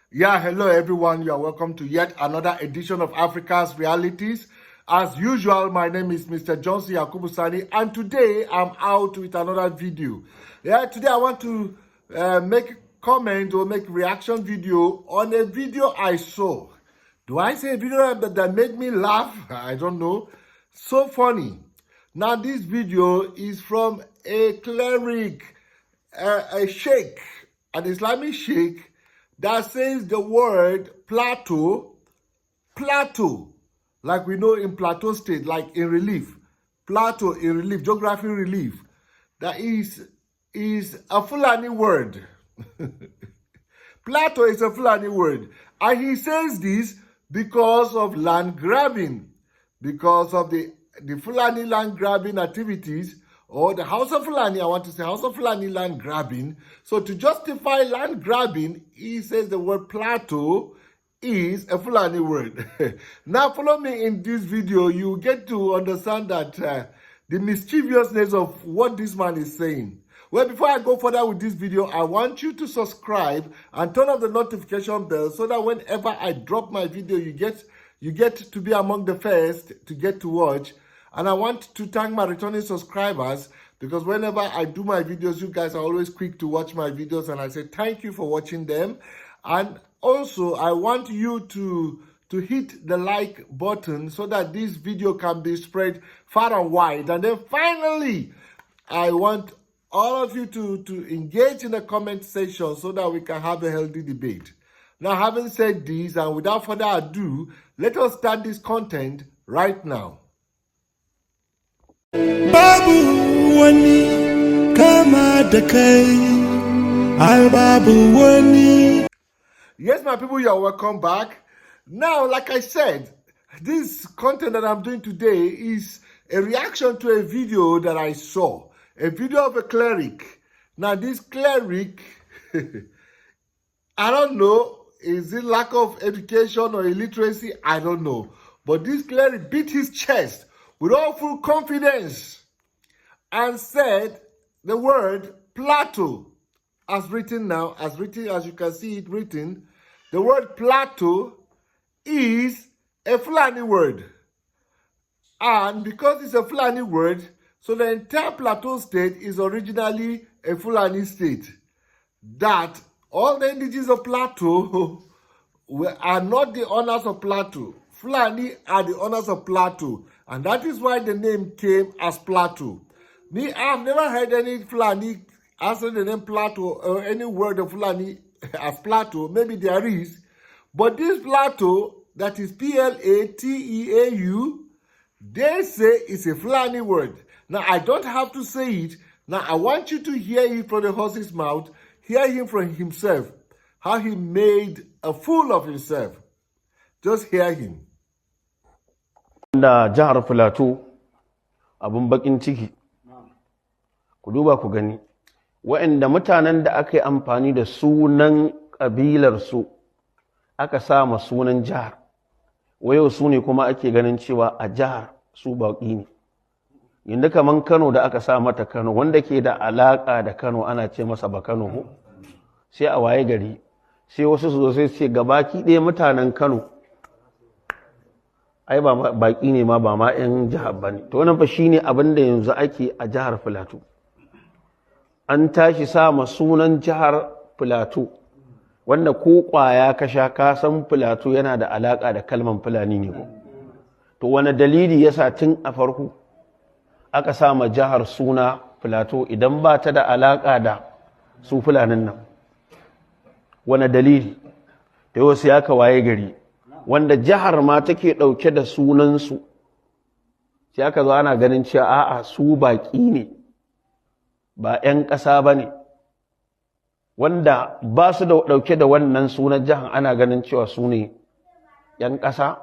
Yeah, hello everyone. You are welcome to yet another edition of Africa's Realities. As usual, my name is Mr. Johnson Yakubu Sani, and today I'm out with another video. Yeah, today I want to make comment or make reaction video on a video I saw. Do I say a video that made me laugh? I don't know. So funny. Now this video is from a cleric, a sheikh, an Islamic Sheikh, that says the word Plateau, like we know in Plateau State, like in relief, Plateau in relief, geography relief. That is a Fulani word. Plateau is a Fulani word. And he says this because of land grabbing, because of the Fulani land grabbing activities, or the House of Fulani, I want to say House of Fulani land grabbing. So to justify land grabbing, he says the word Plateau is a Fulani word. Now follow me in this video, you get to understand that the mischievousness of what this man is saying. Well, before I go further with this video, I want you to subscribe and turn on the notification bell so that whenever I drop my video, you get to be among the first to get to watch. And I want to thank my returning subscribers, because whenever I do my videos, you guys are always quick to watch my videos, and I say thank you for watching them. And also, I want you to hit the like button so that this video can be spread far and wide. And then finally, I want all of you to engage in the comment section so that we can have a healthy debate. Now, having said this, and without further ado, let us start this content right now. Babu wani kama da kai, ai babu wani. Yes, my people, you are welcome back. Now, like I said, this content that I'm doing today is a reaction to a video that I saw. A video of a cleric. Now, this cleric, I don't know, is it lack of education or illiteracy? I don't know. But this cleric beat his chest with all full confidence and said the word Plateau, as written now, as you can see it written, the word Plateau is a Fulani word. And because it's a Fulani word, so the entire Plateau state is originally a Fulani state. That all the indigenes of Plateau are not the owners of Plateau. Fulani are the owners of Plateau. And that is why the name came as Plateau. Me, I've never heard any Fulani answer the name Plateau or any word of Fulani as Plateau. Maybe there is. But this Plateau, that is Plateau, they say it's a Fulani word. Now, I don't have to say it. Now, I want you to hear it from the horse's mouth. Hear him from himself. How he made a fool of himself. Just hear him. Da jihar Plateau abun bakin ciki, ku duba ku gani, waɗanda mutanen da aka yi amfani da sunan ƙabilarsu aka sama sunan jihar, wayo su ne kuma ake ganin cewa a jihar su baƙi ne. Yanda kaman Kano da aka sa mata Kano, wanda ke da alaƙa da Kano ana ce masa ba Kano, sai a waye gari, sai wasu su zo sai ce gabaki ɗaya mutanen Kano ai ba baki ne ma ba ma 'yan jihar ba ne. To wannan fa shine abin da yanzu ake a jihar Plateau. An tashi sa ma sunan jihar Plateau, wanda ko kwaya ka sha ka san Plateau yana da alaka da kalman Fulani ne ko. To wani dalili yasa tun a farko aka sa ma jihar suna Plateau idan ba ta da alaka da su Fulanin nan? Wani dalili? Da wasu ya ka waye gari wanda jihar ma take ɗauke da sunansu, sai aka zo ana ganin cewa a'a su baƙi ne, ba 'yan ƙasa ba ne, wanda ba su da ɗauke da wannan sunan jihar ana ganin cewa su ne 'yan ƙasa,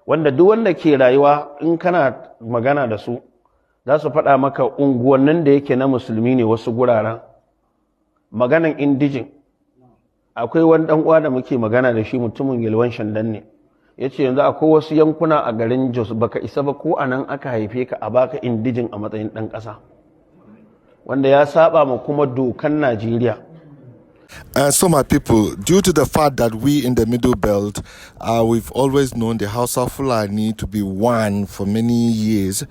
wanda duk wanda ke rayuwa in kana magana da su za su faɗa maka unguwannin da yake na musulmi ne wasu guraren. Maganan indijin, akwai wani dan uwa da muke magana da shi, mutumin Yalwan Shandan ne, yace yanzu akwai wasu yankuna a garin Jos baka isa ba ko anan aka haife ka a baka indijin a matsayin dan kasa, wanda ya saba ma kuma dokan Najeriya. So, my people, due to the fact that we in the Middle Belt, we've always known the House of Fulani to be one for many years,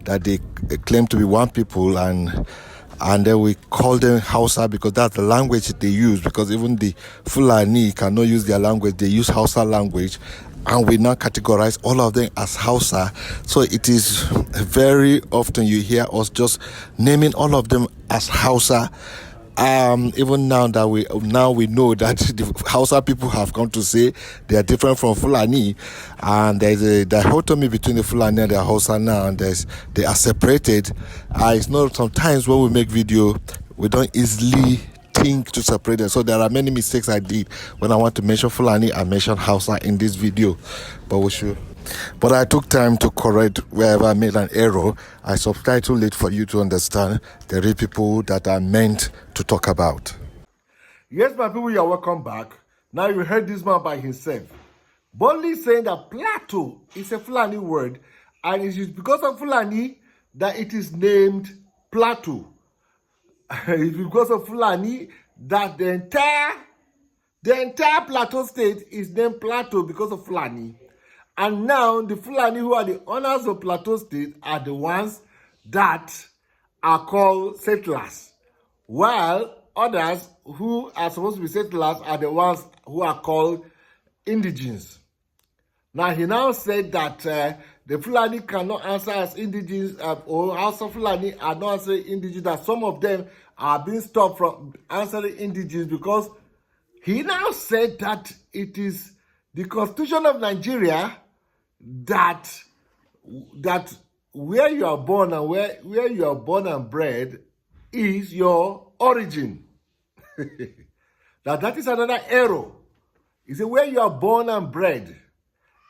that they claim to be one people, and then we call them Hausa because that's the language that they use, because even the Fulani cannot use their language, they use Hausa language, and we now categorize all of them as Hausa. So it is very often you hear us just naming all of them as Hausa. Even now that we know that the Hausa people have come to say they are different from Fulani, and there's a dichotomy between the Fulani and the Hausa now, and they are separated. It's not, sometimes when we make video, we don't easily think to separate them. So there are many mistakes I did when I want to mention Fulani and mention Hausa in this video, but I took time to correct wherever I made an error. I subtitled it for you to understand the real people that are meant to talk about. Yes, my people, you are welcome back. Now you heard this man by himself, boldly saying that Plateau is a Fulani word, and it is because of Fulani that it is named Plateau. It's because of Fulani that the entire Plateau state is named Plateau because of Fulani. And now the Fulani who are the owners of Plateau state are the ones that are called settlers, while others who are supposed to be settlers are the ones who are called indigenes. Now he now said that the Fulani cannot answer as indigenes, or House of Fulani are not answering indigenes, that some of them are being stopped from answering indigenes because he now said that it is the Constitution of Nigeria that where you are born and where you are born and bred is your origin. That is another error. He said where you are born and bred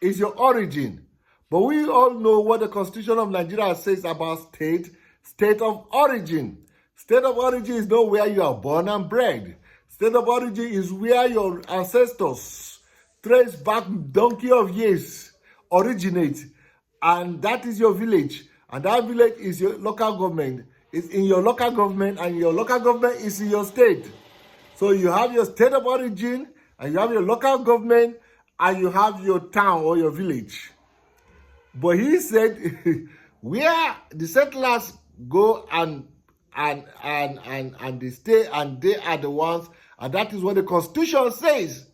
is your origin. But we all know what the Constitution of Nigeria says about state of origin. State of origin is not where you are born and bred. State of origin is where your ancestors trace back donkey of years originate, and that is your village, and that village is your local government. It's in your local government, and your local government is in your state. So you have your state of origin, and you have your local government, and you have your town or your village. But he said where the settlers go and they stay, and they are the ones, and that is what the Constitution says,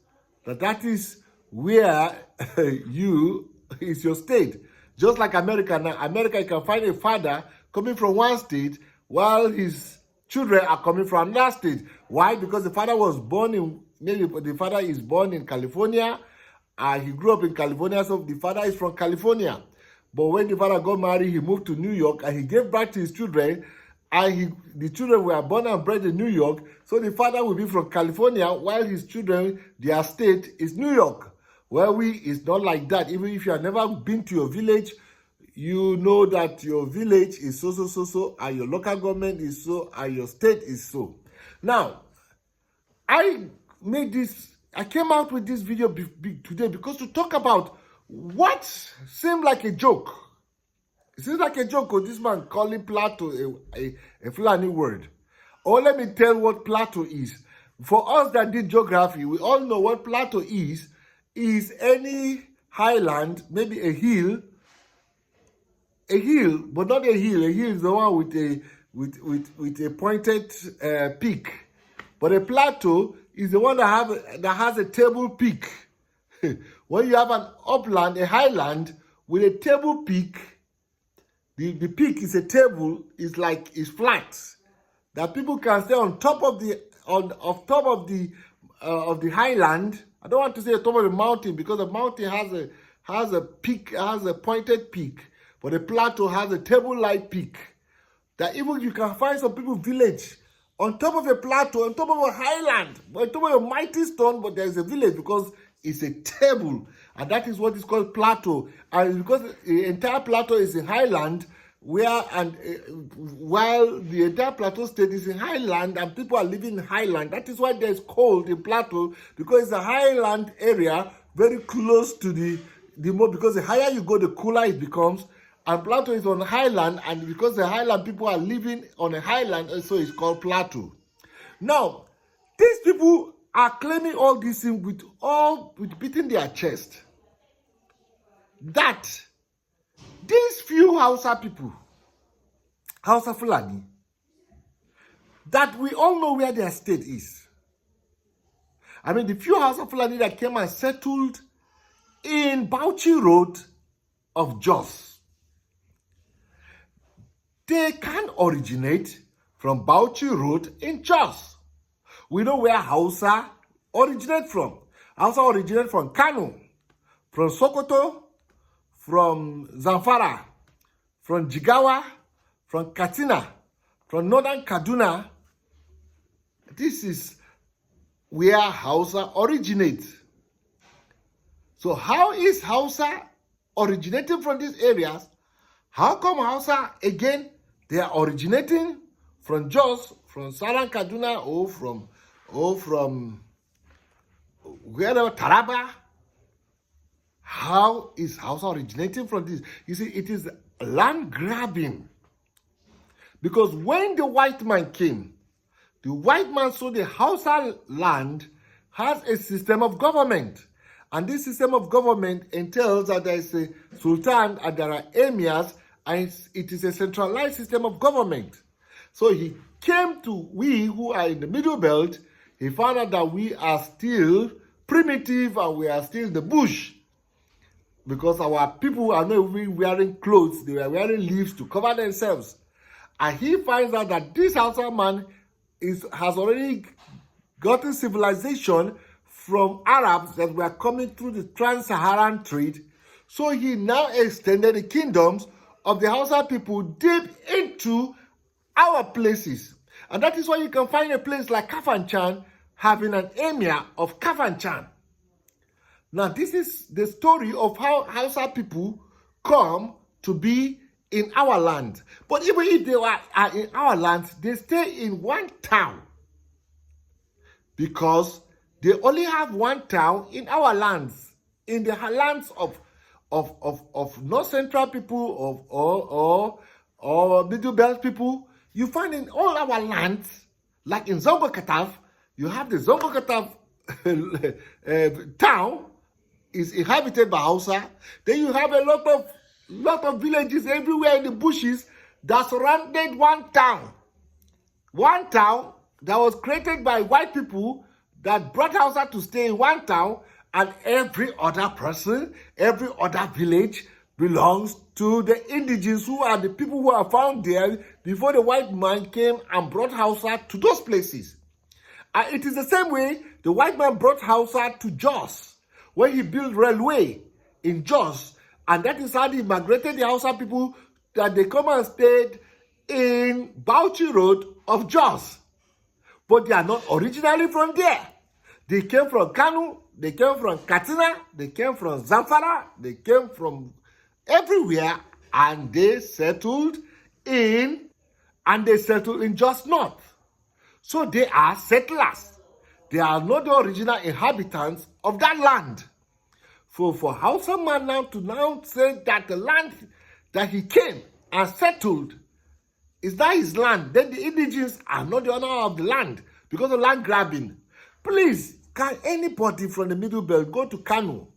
that is where you is your state. Just like America now. America, you can find a father coming from one state while his children are coming from another state. Why? Because the father was born in, maybe the father is born in California, and he grew up in California, so the father is from California. But when the father got married, he moved to New York, and he gave birth to his children, and the children were born and bred in New York, so the father will be from California, while his children, their state is New York. Well, it's not like that. Even if you have never been to your village, you know that your village is so, and your local government is so, and your state is so. Now, I came out with this video today because to talk about what seemed like a joke. It seems like a joke of this man calling Plateau a Fulani word. Or let me tell what Plateau is. For us that did geography, we all know what Plateau is any highland, maybe a hill, but not a hill. A hill is the one with a pointed peak. But a plateau is the one that has a table peak. When you have an upland, a highland with a table peak, the peak is a table, is flat. That people can stay on top of the highland. I don't want to say top of the mountain, because the mountain has a peak, has a pointed peak, but the plateau has a table-like peak. That even you can find some people's village on top of a plateau, on top of a highland, on top of a mighty stone, but there is a village because it's a table, and that is what is called plateau. And because the entire plateau is a highland, while the entire Plateau state is in highland and people are living in highland, that is why there's cold in Plateau, because it's a highland area very close to the more, because the higher you go, the cooler it becomes. And Plateau is on highland, and because the highland people are living on a highland, so it's called Plateau. Now, These people are claiming all this thing with beating their chest. That these few Hausa people, Hausa Fulani, that we all know where their state is. I mean, the few Hausa Fulani that came and settled in Bauchi Road of Jos, they can originate from Bauchi Road in Jos. We know where Hausa originate from. Hausa originate from Kano, from Sokoto, from Zamfara, from Jigawa, from Katsina, from northern Kaduna. This is where Hausa originates. So how is Hausa originating from these areas? How come Hausa, again, they are originating from Jos, from southern Kaduna, or from wherever, Taraba? How is Hausa originating from this? You see, it is land grabbing. Because when the white man came, the white man saw the Hausa land has a system of government. And this system of government entails that there is a sultan and there are emirs, and it is a centralized system of government. So he came to we who are in the middle belt. He found out that we are still primitive and we are still in the bush. Because our people are not even wearing clothes, they were wearing leaves to cover themselves. And he finds out that this Hausa man has already gotten civilization from Arabs that were coming through the trans-Saharan trade. So he now extended the kingdoms of the Hausa people deep into our places. And that is why you can find a place like Kafanchan having an emir of Kafanchan. Now, this is the story of how Hausa people come to be in our land. But even if they are in our land, they stay in one town. Because they only have one town in our lands. In the lands of North Central people or Middle Belt people, you find in all our lands, like in Zongo Kataf, you have the Zongo Kataf town is inhabited by Hausa. Then you have a lot of villages everywhere in the bushes that surrounded one town. One town that was created by white people that brought Hausa to stay in one town, and every other person, every other village belongs to the indigenes, who are the people who are found there before the white man came and brought Hausa to those places. And it is the same way the white man brought Hausa to Jos, where he built railway in Jos. And that is how he migrated the Hausa people, that they come and stayed in Bauchi Road of Jos. But they are not originally from there. They came from Kano, they came from Katsina, they came from Zamfara, they came from everywhere, and they settled in Jos North. So they are settlers. They are not the original inhabitants of that land. So for Hausa man now to say that the land that he came and settled is that his land, then the indigenes are not the owner of the land because of land grabbing. Please, can anybody from the Middle Belt go to Kano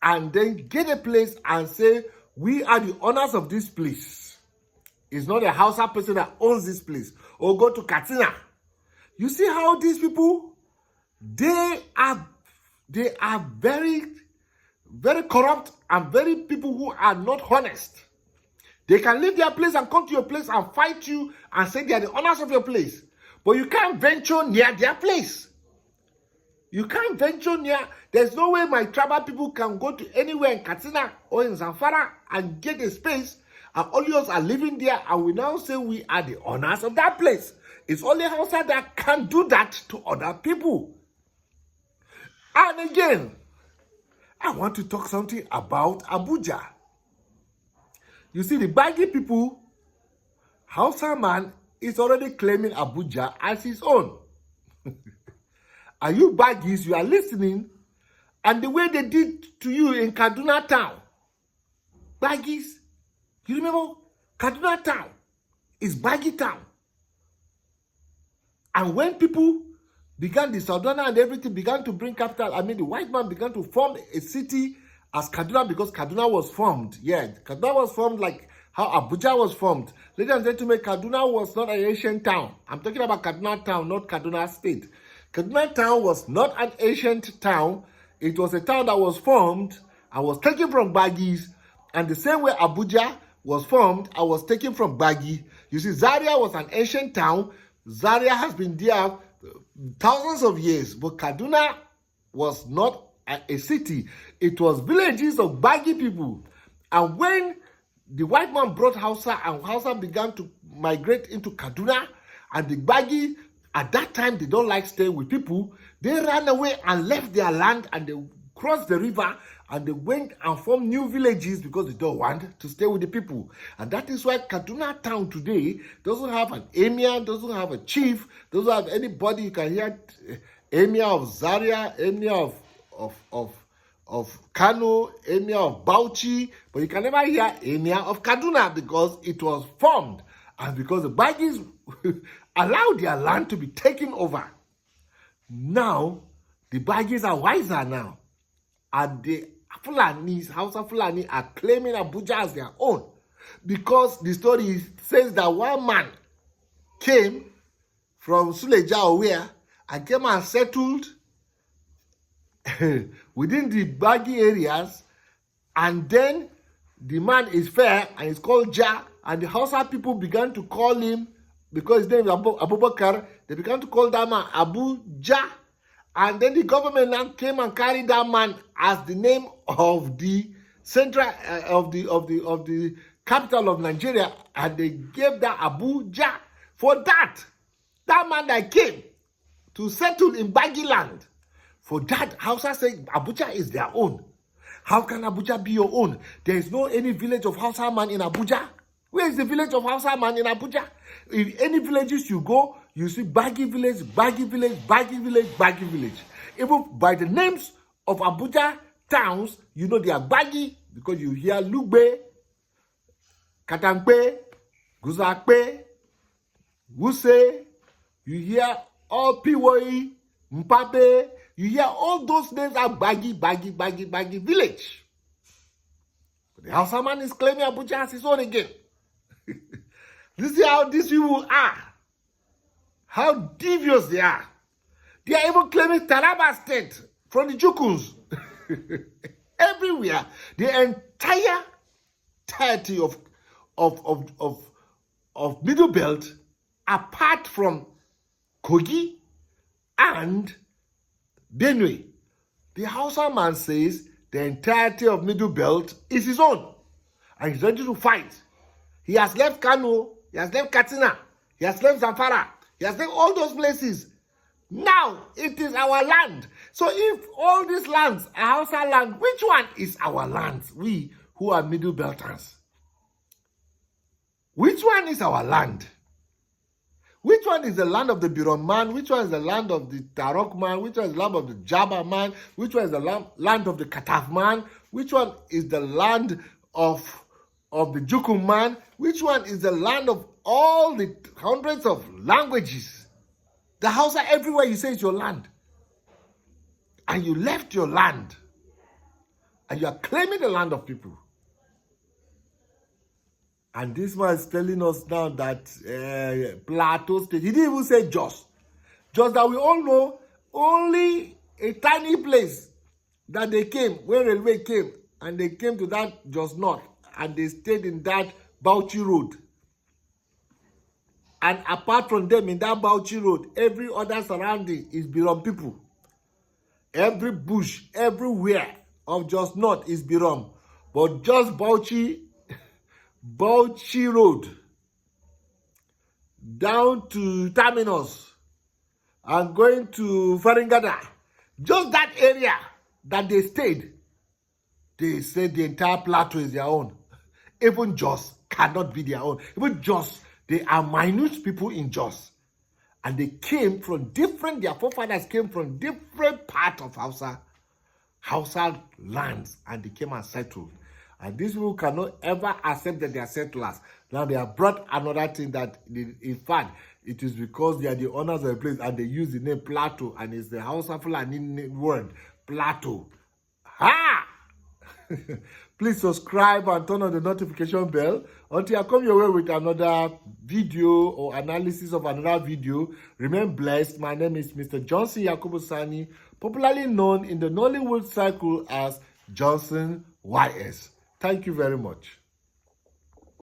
and then get a place and say, we are the owners of this place? It's not a Hausa person that owns this place. Or go to Katsina. You see how these people, they are very, very corrupt and very people who are not honest. They can leave their place and come to your place and fight you and say they are the owners of your place. But you can't venture near their place. You can't venture near. There's no way my tribal people can go to anywhere in Katsina or in Zamfara and get a space, and all yours are living there, and we now say we are the owners of that place. It's only Hausa that can do that to other people. And again, I want to talk something about Abuja. You see, the baggy people, Hausa man is already claiming Abuja as his own. And you baggies, you are listening, and the way they did to you in Kaduna town, baggies, you remember Kaduna town is baggy town. And when people began, the Sardana and everything began to bring capital, the white man began to form a city as Kaduna, because Kaduna was formed. Yeah, Kaduna was formed like how Abuja was formed. Ladies and gentlemen, Kaduna was not an ancient town. I'm talking about Kaduna town, not Kaduna state. Kaduna town was not an ancient town. It was a town that was formed and was taken from Bagis. And the same way Abuja was formed and was taken from Bagi. You see, Zaria was an ancient town. Zaria has been there thousands of years. But Kaduna was not a city. It was villages of Bagi people. And when the white man brought Hausa, and Hausa began to migrate into Kaduna, and the Bagi, at that time, they don't like staying with people. They ran away and left their land, and they crossed the river, and they went and formed new villages because they don't want to stay with the people. And that is why Kaduna town today doesn't have an emir, doesn't have a chief, doesn't have anybody. You can hear emir of Zaria, emir of Kano, emir of Bauchi, but you can never hear emir of Kaduna, because it was formed and because the Bagis allowed their land to be taken over. Now, the Bagis are wiser now, and the Fulanis, Hausa Fulani, are claiming Abuja as their own, because the story says that one man came from Suleja or where and came and settled within the Bagi areas, and then the man is fair and is called Ja, and the Hausa people began to call him, because his name is Abubakar, they began to call that man Abuja. And then the government now came and carried that man as the name of the central of the capital of Nigeria, and they gave that Abuja. For that man that came to settle in Bagi land, for that, Hausa said Abuja is their own. How can Abuja be your own? There is no any village of Hausa man in Abuja. Where is the village of Hausa man in Abuja? In any villages you go, you see Bagi village, Bagi village, Bagi village, Bagi village. Even by the names of Abuja towns, you know they are Bagi, because you hear Lugbe, Katampe, Guzakpe, Wuse, you hear all Piwoi, Mpape, you hear all those names are Bagi, Bagi, Bagi, Bagi village. But the Hausa man is claiming Abuja as his own again. This is how these people are. How devious they are. They are even claiming Taraba State from the Jukuns. Everywhere. The entire entirety of Middle Belt, apart from Kogi and Benue. The Hausa man says the entirety of Middle Belt is his own. And he's ready to fight. He has left Kano, he has left Katsina, he has left Zamfara, he has left all those places. Now it is our land. So if all these lands are Hausa land, which one is our land? We who are Middle Belters. Which one is our land? Which one is the land of the Biron man? Which one is the land of the Tarok man? Which one is the land of the Jaba man? Which one is the land of the Kataf man? Which one is the land of the Jukum man? Which one is the land of all the hundreds of languages? The Hausa, everywhere you say is your land. And you left your land. And you are claiming the land of people. And this man is telling us now that Plateau State, he didn't even say Jos. Just that we all know only a tiny place that they came, when railway came, and they came to that Jos North, and they stayed in that Bauchi Road. And apart from them, in that Bauchi Road, every other surrounding is Birom people. Every bush, everywhere of Jos North is Birom. But just Bauchi Road down to Terminus and going to Faringada, just that area that they stayed, they said the entire plateau is their own. Even Jos cannot be their own. Even Jos, they are minute people in Jos. And they came from different, their forefathers came from different parts of Hausa lands, and they came and settled. And these people cannot ever accept that they are settlers. Now they have brought another thing that, in fact, it is because they are the owners of the place and they use the name Plateau, and it's the Hausa Fulani word, Plateau. Ha! Please subscribe and turn on the notification bell until I come your way with another video or analysis of another video. Remain blessed. My name is Mr. Johnson Yakubu Sani, popularly known in the Nollywood circle as Johnson YS. Thank you very much.